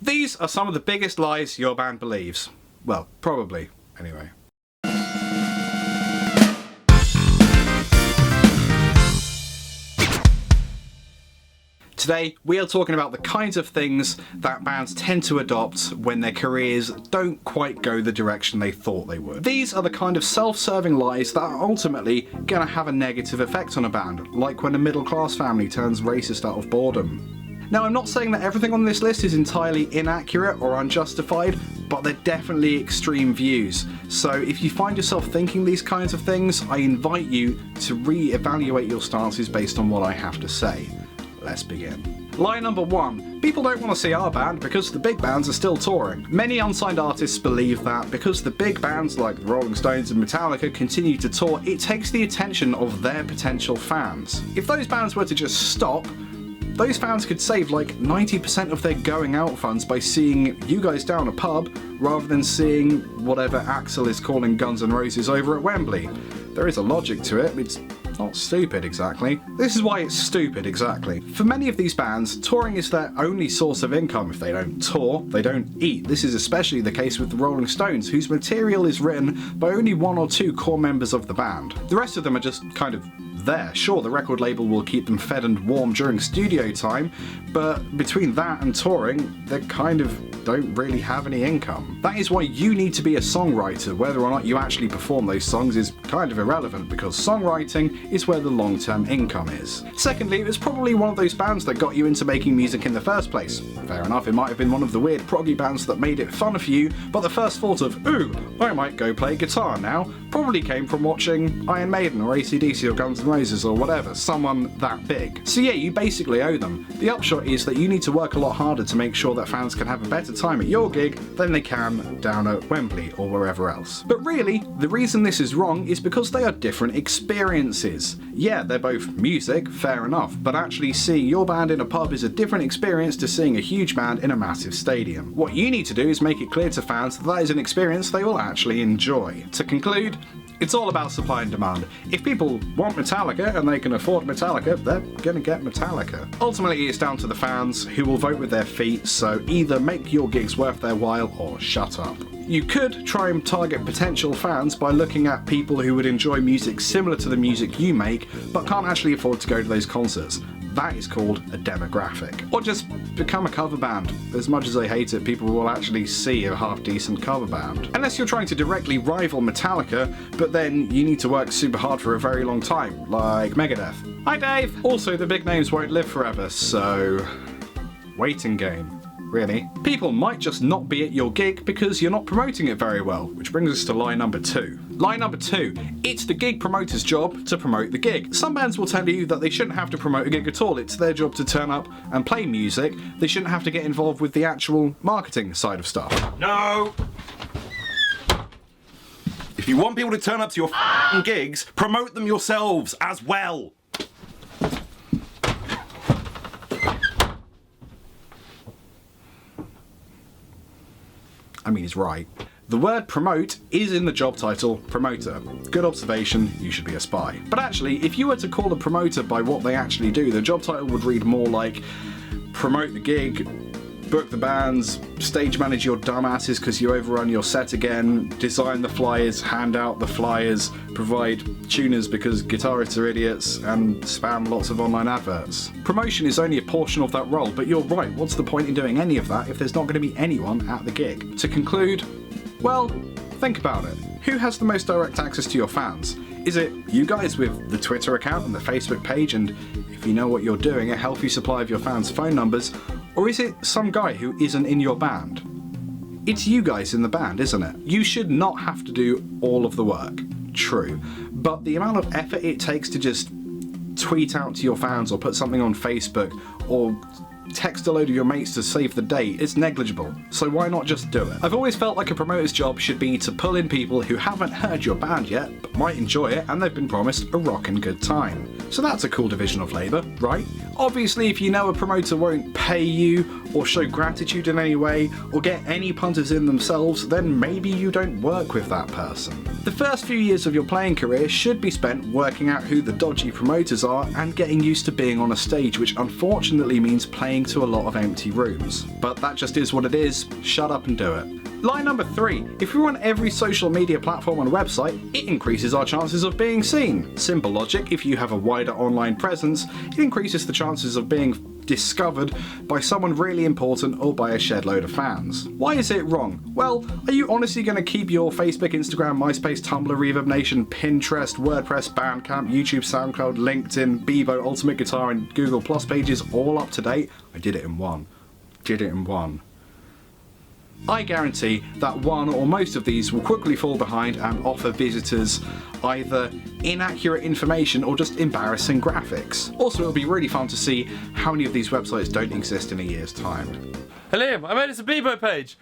These are some of the biggest lies your band believes. Well, probably, anyway. Today, we are talking about the kinds of things that bands tend to adopt when their careers don't quite go the direction they thought they would. These are the kind of self-serving lies that are ultimately going to have a negative effect on a band, like when a middle-class family turns racist out of boredom. Now, I'm not saying that everything on this list is entirely inaccurate or unjustified, but they're definitely extreme views. So if you find yourself thinking these kinds of things, I invite you to re-evaluate your stances based on what I have to say. Let's begin. Lie number 1. People don't want to see our band because the big bands are still touring. Many unsigned artists believe that because the big bands like the Rolling Stones and Metallica continue to tour, it takes the attention of their potential fans. If those bands were to just stop, those fans could save like 90% of their going out funds by seeing you guys down a pub rather than seeing whatever Axl is calling Guns N' Roses over at Wembley. There is a logic to it. It's not stupid exactly. This is why it's stupid exactly. For many of these bands, touring is their only source of income. If they don't tour, they don't eat. This is especially the case with the Rolling Stones, whose material is written by only 1 or 2 core members of the band. The rest of them are just kind of there. Sure, the record label will keep them fed and warm during studio time, but between that and touring, they kind of don't really have any income. That is why you need to be a songwriter. Whether or not you actually perform those songs is kind of irrelevant, because songwriting is where the long-term income is. Secondly, it was probably one of those bands that got you into making music in the first place. Fair enough, it might have been one of the weird proggy bands that made it fun for you, but the first thought of, ooh, I might go play guitar now, probably came from watching Iron Maiden or AC/DC or Guns N' Roses or whatever, someone that big. So yeah, you basically owe them. The upshot is that you need to work a lot harder to make sure that fans can have a better time at your gig than they can down at Wembley or wherever else. But really, the reason this is wrong is because they are different experiences. Yeah, they're both music, fair enough, but actually seeing your band in a pub is a different experience to seeing a huge band in a massive stadium. What you need to do is make it clear to fans that that is an experience they will actually enjoy. To conclude, it's all about supply and demand. If people want Metallica and they can afford Metallica, they're gonna get Metallica. Ultimately, it's down to the fans, who will vote with their feet, so either make your gigs worth their while or shut up. You could try and target potential fans by looking at people who would enjoy music similar to the music you make, but can't actually afford to go to those concerts. That is called a demographic. Or just become a cover band. As much as I hate it, people will actually see a half-decent cover band. Unless you're trying to directly rival Metallica, but then you need to work super hard for a very long time, like Megadeth. Hi Dave! Also, the big names won't live forever, so waiting game. Really. People might just not be at your gig because you're not promoting it very well, which brings us to lie number 2. Lie number 2, it's the gig promoter's job to promote the gig. Some bands will tell you that they shouldn't have to promote a gig at all, it's their job to turn up and play music, they shouldn't have to get involved with the actual marketing side of stuff. No! If you want people to turn up to your f***ing gigs, promote them yourselves as well! I mean, he's right. The word promote is in the job title, promoter. Good observation, you should be a spy. But actually, if you were to call a promoter by what they actually do, the job title would read more like promote the gig, book the bands, stage manage your dumbasses because you overrun your set again, design the flyers, hand out the flyers, provide tuners because guitarists are idiots, and spam lots of online adverts. Promotion is only a portion of that role, but you're right, what's the point in doing any of that if there's not going to be anyone at the gig? To conclude, well, think about it. Who has the most direct access to your fans? Is it you guys with the Twitter account and the Facebook page and, if you know what you're doing, a healthy supply of your fans' phone numbers? Or is it some guy who isn't in your band? It's you guys in the band, isn't it? You should not have to do all of the work. True. But the amount of effort it takes to just tweet out to your fans or put something on Facebook or text a load of your mates to save the date, it's negligible. So why not just do it? I've always felt like a promoter's job should be to pull in people who haven't heard your band yet, but might enjoy it, and they've been promised a rockin' good time. So that's a cool division of labour, right? Obviously, if you know a promoter won't pay you, or show gratitude in any way, or get any punters in themselves, then maybe you don't work with that person. The first few years of your playing career should be spent working out who the dodgy promoters are and getting used to being on a stage, which unfortunately means playing playing to a lot of empty rooms. But that just is what it is, shut up and do it. Lie number 3, if we're on every social media platform and website, it increases our chances of being seen. Simple logic, if you have a wider online presence, it increases the chances of being discovered by someone really important or by a shed load of fans. Why is it wrong? Well, are you honestly going to keep your Facebook, Instagram, MySpace, Tumblr, Reverb Nation, Pinterest, WordPress, Bandcamp, YouTube, SoundCloud, LinkedIn, Bebo, Ultimate Guitar and Google Plus pages all up to date? I did it in one. I guarantee that one or most of these will quickly fall behind and offer visitors either inaccurate information or just embarrassing graphics. Also, it'll be really fun to see how many of these websites don't exist in a year's time. Hello, I made us a Bebo page.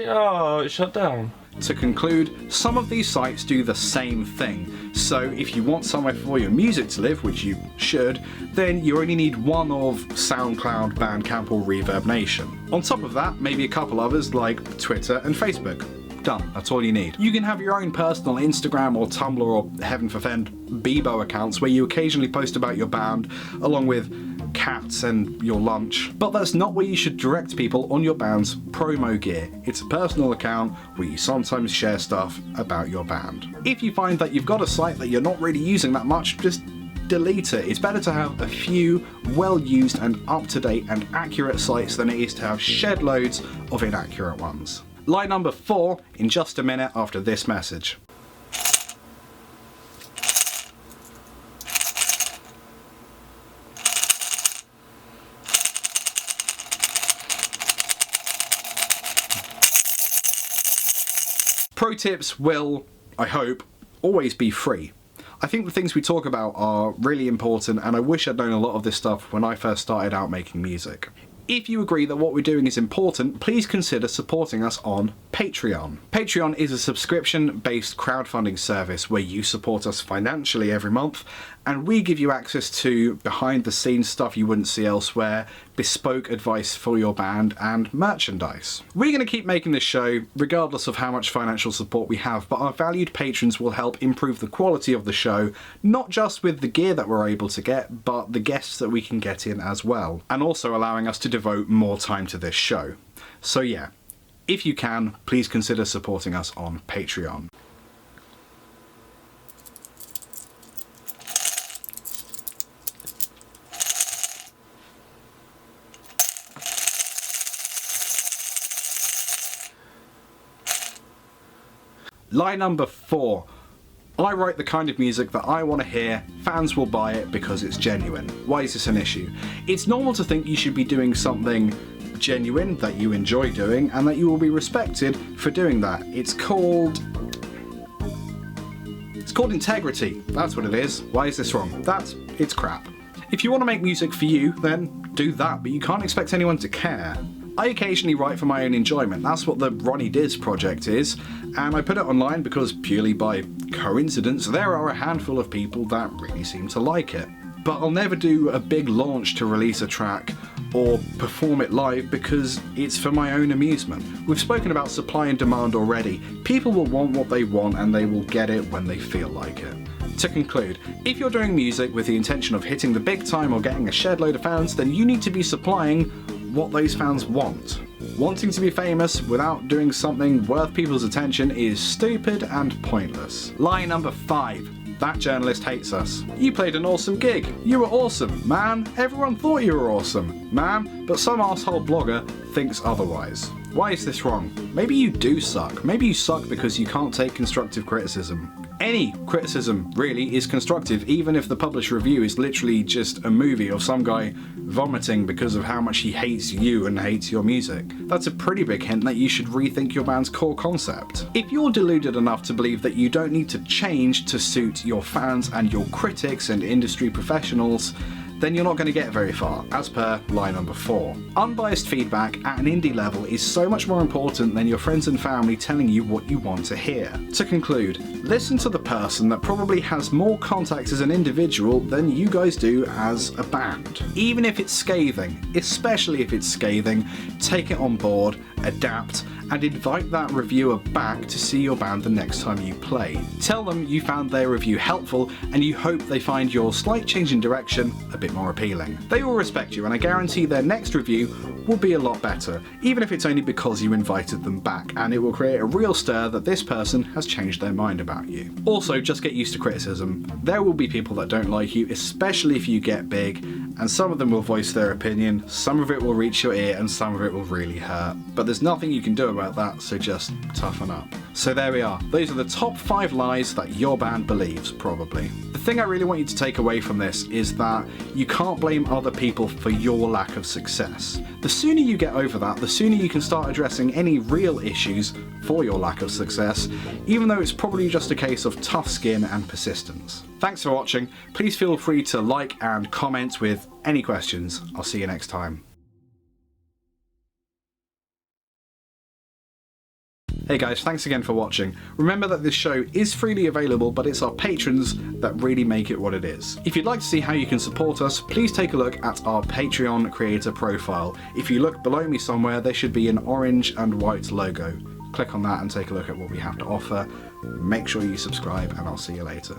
Oh, it shut down. To conclude, some of these sites do the same thing, so if you want somewhere for your music to live, which you should, then you only need one of SoundCloud, Bandcamp or Reverb Nation. On top of that, maybe a couple others like Twitter and Facebook. Done, that's all you need. You can have your own personal Instagram or Tumblr or, heaven forfend, Bebo accounts where you occasionally post about your band, along with cats and your lunch. But that's not where you should direct people on your band's promo gear. It's a personal account where you sometimes share stuff about your band. If you find that you've got a site that you're not really using that much, just delete it. It's better to have a few well-used and up-to-date and accurate sites than it is to have shed loads of inaccurate ones. Lie number 4 in just a minute after this message. Pro tips will, I hope, always be free. I think the things we talk about are really important, and I wish I'd known a lot of this stuff when I first started out making music. If you agree that what we're doing is important, please consider supporting us on Patreon. Patreon is a subscription-based crowdfunding service where you support us financially every month, and we give you access to behind-the-scenes stuff you wouldn't see elsewhere, bespoke advice for your band, and merchandise. We're going to keep making this show regardless of how much financial support we have, but our valued patrons will help improve the quality of the show, not just with the gear that we're able to get, but the guests that we can get in as well, and also allowing us to devote more time to this show. So yeah, if you can, please consider supporting us on Patreon. Lie number 4. I write the kind of music that I want to hear, fans will buy it because it's genuine. Why is this an issue? It's normal to think you should be doing something genuine, that you enjoy doing, and that you will be respected for doing that. It's called integrity. That's what it is. Why is this wrong? It's crap. If you want to make music for you, then do that, but you can't expect anyone to care. I occasionally write for my own enjoyment. That's what the Ronnie Diz project is, and I put it online because, purely by coincidence, there are a handful of people that really seem to like it. But I'll never do a big launch to release a track or perform it live because it's for my own amusement. We've spoken about supply and demand already. People will want what they want and they will get it when they feel like it. To conclude, if you're doing music with the intention of hitting the big time or getting a shed load of fans, then you need to be supplying what those fans want. Wanting to be famous without doing something worth people's attention is stupid and pointless. Lie number 5. That journalist hates us. You played an awesome gig. You were awesome, man. Everyone thought you were awesome, man. But some asshole blogger thinks otherwise. Why is this wrong? Maybe you do suck. Maybe you suck because you can't take constructive criticism. Any criticism, really, is constructive, even if the published review is literally just a movie of some guy vomiting because of how much he hates you and hates your music. That's a pretty big hint that you should rethink your band's core concept. If you're deluded enough to believe that you don't need to change to suit your fans and your critics and industry professionals, then you're not going to get very far, as per lie number 4. Unbiased feedback at an indie level is so much more important than your friends and family telling you what you want to hear. To conclude, listen to the person that probably has more contacts as an individual than you guys do as a band. Even if it's scathing, especially if it's scathing, take it on board, adapt, and invite that reviewer back to see your band the next time you play. Tell them you found their review helpful and you hope they find your slight change in direction a bit more appealing. They will respect you, and I guarantee their next review will be a lot better, even if it's only because you invited them back, and it will create a real stir that this person has changed their mind about you. Also, just get used to criticism. There will be people that don't like you, especially if you get big, and some of them will voice their opinion, some of it will reach your ear, and some of it will really hurt. But there's nothing you can do about that, so just toughen up. So there we are. Those are the top 5 lies that your band believes, probably. The thing I really want you to take away from this is that you can't blame other people for your lack of success. The sooner you get over that, the sooner you can start addressing any real issues for your lack of success, even though it's probably just a case of tough skin and persistence. Thanks for watching. Please feel free to like and comment with any questions. I'll see you next time. Hey guys, thanks again for watching. Remember that this show is freely available, but it's our patrons that really make it what it is. If you'd like to see how you can support us, please take a look at our Patreon creator profile. If you look below me somewhere, there should be an orange and white logo. Click on that and take a look at what we have to offer. Make sure you subscribe, and I'll see you later.